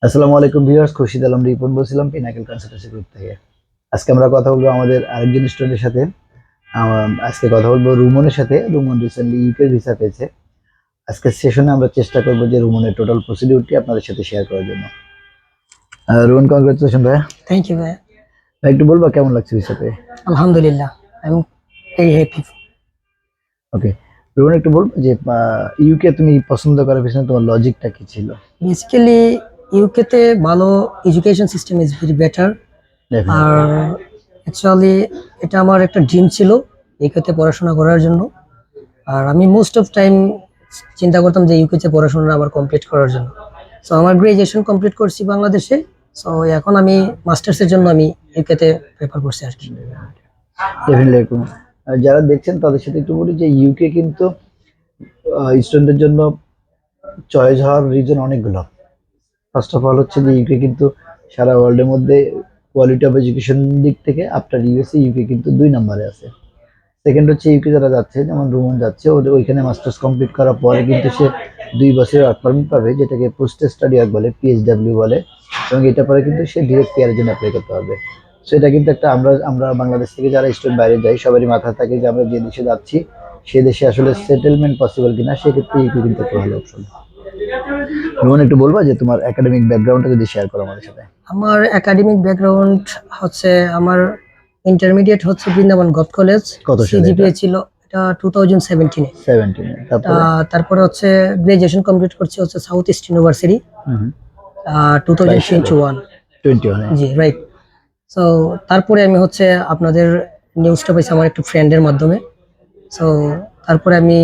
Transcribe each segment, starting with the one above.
আসসালামু আলাইকুম ভিউয়ার্স, খুরশিদ আলম রিপন বলছিলাম পিনাকেল কনসালটেন্সি গ্রুপ থেকে। আজকে আমরা কথা বলবো আমাদের আরেকজন স্টুডেন্টের সাথে। আজকে কথা বলবো রুমনের সাথে। রুমন রিসেন্টলি ইউকে ভিসা পেয়েছে। আজকের সেশনে আমরা চেষ্টা করবো যে রুমনের টোটাল প্রসিডিউরটি আপনাদের সাথে শেয়ার করার জন্য। রুমন, কংগ্রেচুলেশন ভাইয়া। থ্যাংক ইউ ভাই। ভাই একটু বলবো কেমন লাগছে ভিসা পেয়ে? আলহামদুলিল্লাহ, আই এম ভেরি হ্যাপি। ওকে, রুমন একটু বলবো যে ইউকে তুমি পছন্দ করার পিছনে তোমার লজিকটা কি ছিল? বেসিক্যালি ইউকে তে ভালো education system is very better. আর অ্যাকচুয়ালি এটা আমার একটা ড্রিম ছিল ইউকে তে পড়াশোনা করার জন্য। আর আমি মোস্ট অফ টাইম চিন্তা করতাম যে ইউকে তে পড়াশোনা আবার কমপ্লিট করার জন্য। সো আমার গ্রাজুয়েশন কমপ্লিট করছি বাংলাদেশে। সো এখন আমি মাস্টার্সের জন্য আমি ইউকে তে প্রেফার করছি আর কি। ডেফিনেটলি। যারা দেখছেন তাদের সাথে একটু বলি যে ইউকে কিন্তু স্টুডেন্টদের জন্য চয়েস হওয়ার রিজন অনেকগুলো। ফার্স্ট অফ অল হচ্ছে যে ইউকে কিন্তু সারা ওয়ার্ল্ডের মধ্যে কোয়ালিটি অফ এডুকেশন দিক থেকে আফটার ইউএসএ ইউকে কিন্তু 2 নম্বরে আছে। সেকেন্ড হচ্ছে ইউকে যারা যাচ্ছে, যেমন রুমন যাচ্ছে, ওদের ওইখানে মাস্টার্স কমপ্লিট করার পরে কিন্তু সে 2 বছরের ওয়ার্ক পারমিট পাবে, যেটাকে পোস্ট স্টাডি ওয়ার্ক বলে, পিএইচডব্লিউ বলে। এবং এটা পরে কিন্তু সে ডিরেক্ট পিআরের জন্য অ্যাপ্লাই করতে পারবে। সো এটা কিন্তু একটা আমরা আমরা বাংলাদেশ থেকে যারা স্টুডেন্ট বাইরে যাই সবারই মাথা থাকে যে আমরা যে দেশে যাচ্ছি সে দেশে আসলে সেটেলমেন্ট পসিবল কিনা, সেক্ষেত্রে ইউকে কিন্তু একটা ভালো অপশন। রোহন, একটু বলবা যে তোমার একাডেমিক ব্যাকগ্রাউন্ডটা যদি শেয়ার করো আমাদের সাথে। আমার একাডেমিক ব্যাকগ্রাউন্ড হচ্ছে আমার ইন্টারমিডিয়েট হচ্ছে বৃন্দাবন গভ কলেজ। কত সালে সিজিপিএ ছিল এটা 2017 এ। 17 এ। তারপরে হচ্ছে গ্রাজুয়েশন কমপ্লিট করছি হচ্ছে সাউথ ইস্ট ইউনিভার্সিটি 2021। জি রাইট। সো তারপরে আমি হচ্ছে আপনাদের নিউজটা পাইছি আমার একটা ফ্রেন্ডের মাধ্যমে। সো তারপরে আমি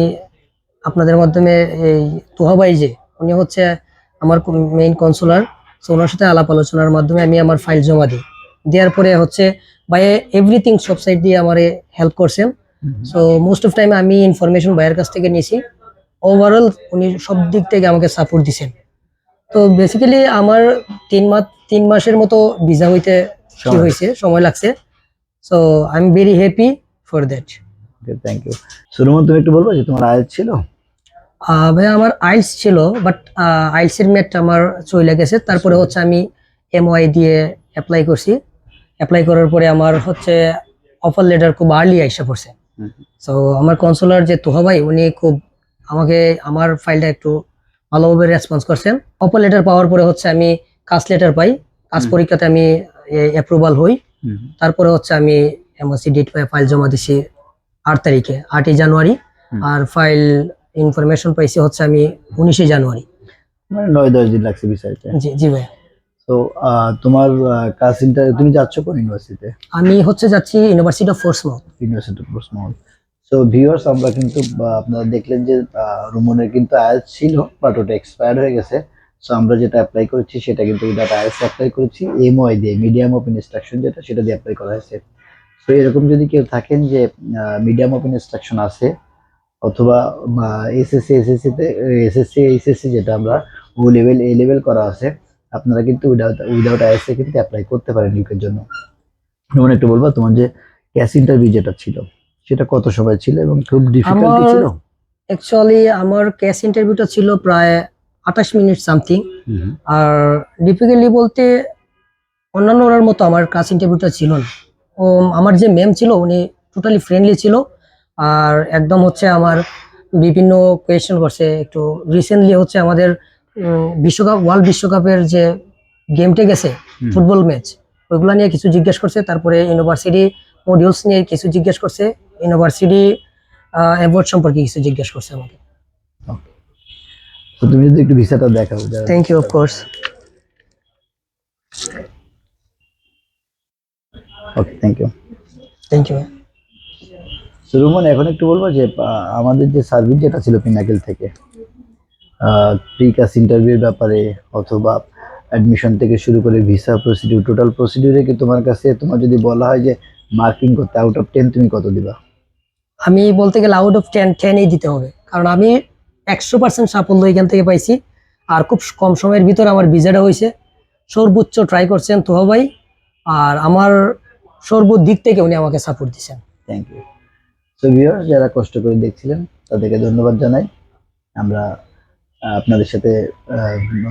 আপনাদের মাধ্যমে এই তোহা ভাই যে উনি হচ্ছে আমার মেইন কনসুলার। সো ওনার সাথে আলাপ আলোচনার মাধ্যমে আমি আমার ফাইল জমা দিই। দেওয়ার পরে হচ্ছে ভাই এভরিথিং সব সাইড দিয়ে আমারে হেল্প করছেন। সো মোস্ট অফ টাইম আমি ইনফরমেশন ভাইয়ের কাছ থেকে নিয়েছি। ওভারঅল উনি সব দিক থেকে আমাকে সাপোর্ট দিচ্ছেন। তো বেসিক্যালি আমার 3 মাসের মতো ভিসা হইতে কি হয়েছে, সময় লাগছে। So I am very happy for that. Thank you. Suraman, তুমি একটু বলবো যে তোমার আয়ের ছিল? ভাই আমার আইলস ছিল, বাট আইলসের মেয়াদটা আমার চলে গেছে। তারপরে হচ্ছে আমি এমওআই দিয়ে অ্যাপ্লাই করছি। অ্যাপ্লাই করার পরে আমার হচ্ছে অফার লেটার খুব আর্লি আইসা পড়ছে। সো আমার কনসুলার যে তোহা ভাই উনি খুব আমাকে আমার ফাইলটা একটু ভালোভাবে রেসপন্স করছেন। অফার লেটার পাওয়ার পরে হচ্ছে আমি কাজ লেটার পাই, কাজ পরীক্ষাতে আমি অ্যাপ্রুভাল হই। তারপরে হচ্ছে আমি এমওসি ডেট পাই, ফাইল জমা দিছি 8 তারিখে, 8ই জানুয়ারি। আর ফাইল ইনফরমেশন পাইছি হচ্ছে আমি 19 জানুয়ারি। মানে 9-10 দিন লাগছে বিষয়টা। জি জি ভাই। তো তোমার কাজ তুমি যাচ্ছ কোন ইউনিভার্সিটিতে? আমি হচ্ছে যাচ্ছি University of Portsmouth. University of Portsmouth. So viewers, আমরা কিন্তু আপনারা দেখলেন যে রুমনের কিন্তু আয়াস ছিল, বাট ওটা এক্সপায়ার্ড হয়ে গেছে। সো আমরা যেটা অ্যাপ্লাই করেছি সেটা কিন্তু ডাটা আয়াস অ্যাপ্লাই করেছি এমওআই দিয়ে, মিডিয়াম অফ ইনস্ট্রাকশন যেটা, সেটা দিয়ে অ্যাপ্লাই করা হয়েছে। তো এরকম যদি কেউ থাকেন যে মিডিয়াম অফ ইনস্ট্রাকশন আছে, অথবা এসএসসি এসএসসি এইচএসসি যেটা আমরা ও লেভেল এ লেভেল করা আছে, আপনারা কিন্তু উইদাউট আইএসএ কিন্তু অ্যাপ্লাই করতে পারেন ইউকের জন্য। যেমন একটু বলবা তোমার যে ক্যাশ ইন্টারভিউ যেটা ছিল সেটা কত সময় ছিল এবং খুব ডিফিকাল্ট ছিল? অ্যাকচুয়ালি আমার ক্যাশ ইন্টারভিউটা ছিল প্রায় 28 মিনিট সামথিং। আর ডিফিকাল্টলি বলতে অন্যান্য ওরার মতো আমার ক্লাস ইন্টারভিউটা ছিল না। ও আমার যে ম্যাম ছিল উনি টোটালি ফ্রেন্ডলি ছিল। আর একদম হচ্ছে আমার বিভিন্ন কোয়েশ্চেন করছে। একটু রিসেন্টলি হচ্ছে আমাদের বিশ্বকাপ, ওয়ার্ল্ড বিশ্বকাপের যে গেমটা গেছে, ফুটবল ম্যাচ, ওইগুলা নিয়ে কিছু জিজ্ঞেস করছে। তারপরে ইউনিভার্সিটি মডিউলস নিয়ে কিছু জিজ্ঞেস করছে। ইউনিভার্সিটি অ্যাওয়ার্ড সম্পর্কে কিছু জিজ্ঞেস করছে আমাকে। তো তুমি যদি একটু ভিসাটা দেখাও। Thank you, of course. Okay, thank you. Thank you. Suruman, এখন একটু বলবো যে আমাদের যে সার্ভিস যেটা ছিল পিনাকেল থেকে, প্রি ক্লাস ইন্টারভিউর ব্যাপারে অথবা অ্যাডমিশন থেকে শুরু করে ভিসা প্রসিডিউর, টোটাল প্রসিডিউরে কি তোমার কাছে, তোমার যদি বলা হয় যে মার্কিং করতে, আউট অফ 10 তুমি কত দিবা? আমি বলতে গেলে আউট অফ 10ই দিতে হবে, কারণ আমি 100% সাফল্য এখান থেকে পাইছি। আর খুব কম সময়ের ভিতর আমার ভিসাটা হয়েছে। সর্বোচ্চ ট্রাই করছেন তোহা ভাই, আর আমার সর্বদিক থেকে উনি আমাকে সাপোর্ট দিচ্ছেন। Thank you. সো ভিউয়ার্স, যারা কষ্ট করে দেখছিলেন তাদেরকে ধন্যবাদ জানাই। আমরা আপনাদের সাথে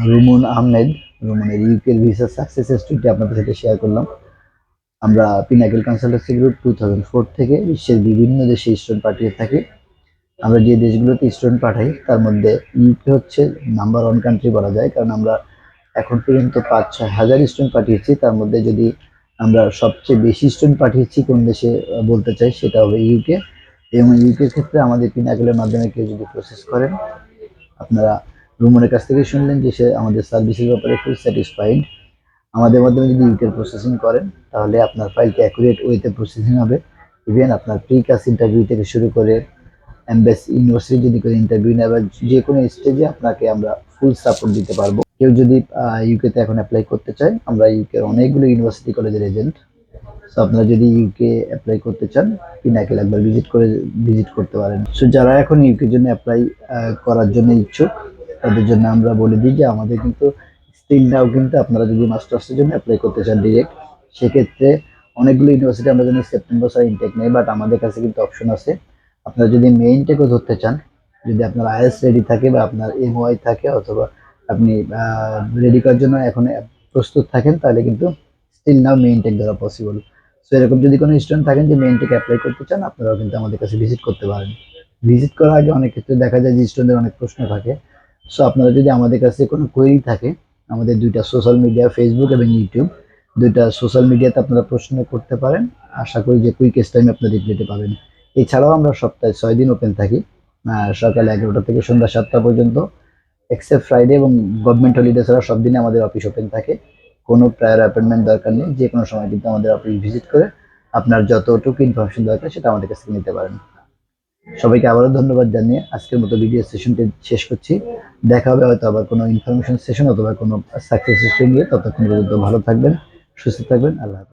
রুমন আহমেদ, রুমনের ইউকের ভিসা সাকসেস স্টোরিটি আপনাদের সাথে শেয়ার করলাম। আমরা পিনাকেল কনসালটেন্সি গ্রুপ 2004 থেকে বিশ্বের বিভিন্ন দেশে স্টুডেন্ট পাঠিয়ে থাকি। আমরা যে দেশগুলোতে স্টুডেন্ট পাঠাই তার মধ্যে ইউকে হচ্ছে নাম্বার 1 কান্ট্রি বলা যায়, কারণ আমরা এখন পর্যন্ত 5-6 হাজার স্টুডেন্ট পাঠিয়েছি। তার মধ্যে যদি আমরা সবচেয়ে বেশি স্টুডেন্ট পাঠিয়েছি কোন দেশে বলতে চাই, সেটা হবে ইউকে। এবং ইউকের ক্ষেত্রে আমাদের পিনাকেলের মাধ্যমে কেউ যদি প্রসেস করেন, আপনারা রুমনের কাছ থেকে শুনলেন যে সে আমাদের সার্ভিসের ব্যাপারে ফুল স্যাটিসফাইড। আমাদের মাধ্যমে যদি ইউকের প্রসেসিং করেন তাহলে আপনার ফাইলটা অ্যাকুরেট ওয়েতে প্রসেসিং হবে। ইভেন আপনার প্রি ক্লাস ইন্টারভিউ থেকে শুরু করে এমবেসি ইউনিভার্সিটি যদি কোনো ইন্টারভিউ নেয় বা যে কোনো স্টেজে আপনাকে আমরা ফুল সাপোর্ট দিতে পারবো। কেউ যদি ইউকেতে এখন অ্যাপ্লাই করতে চায়, আমরা ইউকের অনেকগুলো ইউনিভার্সিটি কলেজের এজেন্ট। সো আপনারা যদি ইউকে অ্যাপ্লাই করতে চান, পিনাকেল একবার ভিজিট করতে পারেন। সো যারা এখন ইউকের জন্য অ্যাপ্লাই করার জন্য ইচ্ছুক, তাদের জন্য আমরা বলে দিই যে আমাদের কিন্তু স্টিল নাও কিন্তু আপনারা যদি মাস্টার্সের জন্য অ্যাপ্লাই করতে চান ডিরেক্ট, সেক্ষেত্রে অনেকগুলো ইউনিভার্সিটি আমরা জানি সেপ্টেম্বর ছাড়া ইনটেক নেই, বাট আমাদের কাছে কিন্তু অপশন আছে। আপনারা যদি মেইন টেকও ধরতে চান, যদি আপনার আইএলটিএস রেডি থাকে বা আপনার এমওআই থাকে, অথবা আপনি রেডি করার জন্য এখন প্রস্তুত থাকেন, তাহলে কিন্তু স্টিল নাও মেইন টেক ধরা পসিবল। সো এরকম যদি কোনো স্টুডেন্ট থাকেন যে মেইন টেক অ্যাপ্লাই করতে চান, আপনারাও কিন্তু আমাদের কাছে ভিজিট করতে পারেন। ভিজিট করার আগে অনেক ক্ষেত্রে দেখা যায় যে স্টুডেন্টদের অনেক প্রশ্ন থাকে। সো আপনারা যদি আমাদের কাছে কোনো কোয়েরি থাকে, আমাদের দুইটা সোশ্যাল মিডিয়া, ফেসবুক এবং ইউটিউব, দুইটা সোশ্যাল মিডিয়াতে আপনারা প্রশ্ন করতে পারেন। আশা করি যে কুইকেস্ট টাইমে আপনারা রিপ্লাইতে পাবেন। এছাড়াও আমরা সপ্তাহে 6 দিন ওপেন থাকি, সকাল 11টা থেকে সন্ধ্যা 7টা পর্যন্ত। এক্সেপ্ট ফ্রাইডে এবং গভর্নমেন্ট হলিডে ছাড়া সব দিনে আমাদের অফিস ওপেন থাকে। কোনো প্রায়র অ্যাপয়েন্টমেন্ট দরকার নেই, যে কোনো সময় কিন্তু আমাদের অফিস ভিজিট করে আপনার যতটুকু ইনফরমেশন দরকার সেটা আমাদের কাছ থেকে নিতে পারেন। সবাইকে আবারও ধন্যবাদ জানিয়ে আজকের মতো ভিডিও সেশনটি শেষ করছি। দেখা হবে হয়তো আবার কোনো ইনফরমেশন সেশন অথবা কোনো সাকসেস স্টোরি নিয়ে। ততক্ষণ পর্যন্ত ভালো থাকবেন, সুস্থ থাকবেন। আল্লাহ হাফেজ।